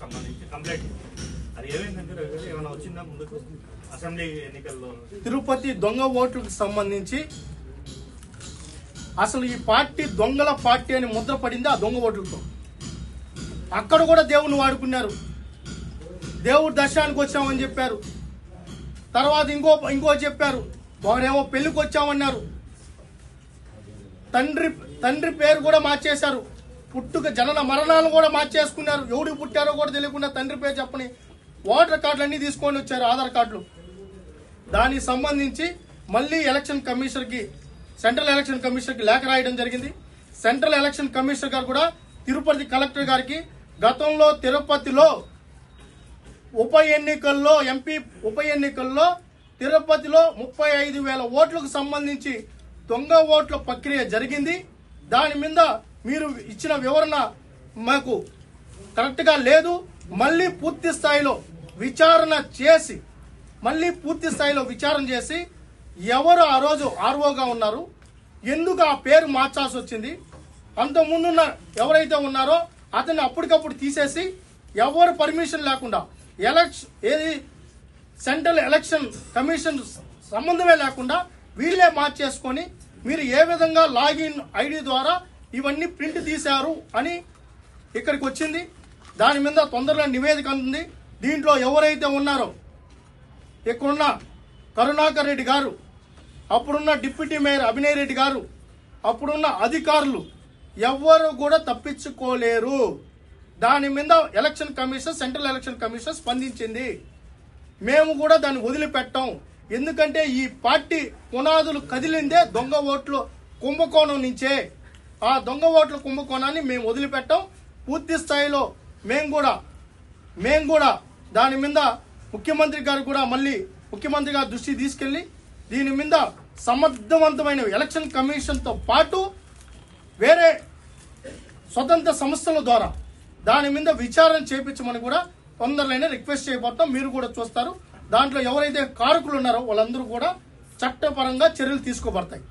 సంబంధించి కంప్లైంట్ అది ఏమైందంటే ఏమైనా వచ్చిందా ముందుకు అసెంబ్లీ ఎన్నికల్లో? తిరుపతి దొంగ ఓట్లకు సంబంధించి అసలు ఈ పార్టీ దొంగల పార్టీ అని ముద్ర పడింది ఆ దొంగ ఓట్లతో. అక్కడ కూడా దేవుని వాడుకున్నారు. దేవుడు దర్శనానికి వచ్చామని చెప్పారు. తర్వాత ఇంకో చెప్పారు. వాడేమో పెళ్లికి వచ్చామన్నారు. తండ్రి పేరు కూడా మార్చేశారు. పుట్టుక జనన మరణాలను కూడా మార్చేసుకున్నారు. ఎవడికి పుట్టారో కూడా తెలియకుండా తండ్రి పేరు చెప్పని ఓటర్ కార్డులు అన్ని తీసుకొని వచ్చారు, ఆధార్ కార్డులు. దానికి సంబంధించి మళ్ళీ ఎలక్షన్ కమిషనర్కి, సెంట్రల్ ఎలక్షన్ కమిషనర్కి లేఖ రాయడం జరిగింది. సెంట్రల్ ఎలక్షన్ కమిషనర్ గారు కూడా తిరుపతి కలెక్టర్ గారికి గతంలో తిరుపతిలో ఎంపీ ఉప ఎన్నికల్లో తిరుపతిలో 35,000 ఓట్లకు సంబంధించి దొంగ ఓట్ల ప్రక్రియ జరిగింది. దాని మీద మీరు ఇచ్చిన వివరణ మాకు కరెక్ట్ గా లేదు. మళ్ళీ పూర్తి స్థాయిలో విచారణ చేసి ఎవరు ఆ రోజు ఆర్ఓగా ఉన్నారు, ఎందుకు ఆ పేరు మార్చాల్సి వచ్చింది, అంతకుముందున్న ఎవరైతే ఉన్నారో అతన్ని అప్పటికప్పుడు తీసేసి ఎవరు పర్మిషన్ లేకుండా సెంట్రల్ ఎలక్షన్ కమిషన్ సంబంధమే లేకుండా వీళ్ళే మార్చేసుకొని మీరు ఏ విధంగా లాగిన్ ఐడి ద్వారా ఇవన్నీ ప్రింట్ తీశారు అని ఇక్కడికి వచ్చింది. దాని మీద తొందరగా నివేదిక అందుతుంది. దీంట్లో ఎవరైతే ఉన్నారో ఇక్కడున్న కరుణాకర్ రెడ్డి గారు, అప్పుడున్న డిప్యూటీ మేయర్ అభినయ్ రెడ్డి గారు, అప్పుడున్న అధికారులు ఎవ్వరు కూడా తప్పించుకోలేరు. దాని మీద సెంట్రల్ ఎలక్షన్ కమిషన్ స్పందించింది. మేము కూడా దాన్ని వదిలిపెట్టాం. ఎందుకంటే ఈ పార్టీ పునాదులు కదిలిందే దొంగ ఓట్లు కుంభకోణం నుంచే. ఆ దొంగ ఓట్ల కుంభకోణాన్ని మేము వదిలిపెట్టాం. పూర్తి స్థాయిలో మేము కూడా దాని మీద ముఖ్యమంత్రి గారి దృష్టి తీసుకెళ్లి దీని మీద సమర్థవంతమైన ఎలక్షన్ కమిషన్ తో పాటు వేరే స్వతంత్ర సంస్థల ద్వారా దాని మీద విచారణ చేపించమని కూడా తొందరలోనే రిక్వెస్ట్ చేయబోతాం. మీరు కూడా చూస్తారు. దాంట్లో ఎవరైతే కారకులు ఉన్నారో వాళ్ళందరూ కూడా చట్టపరంగా చర్యలు తీసుకోబడతాయి.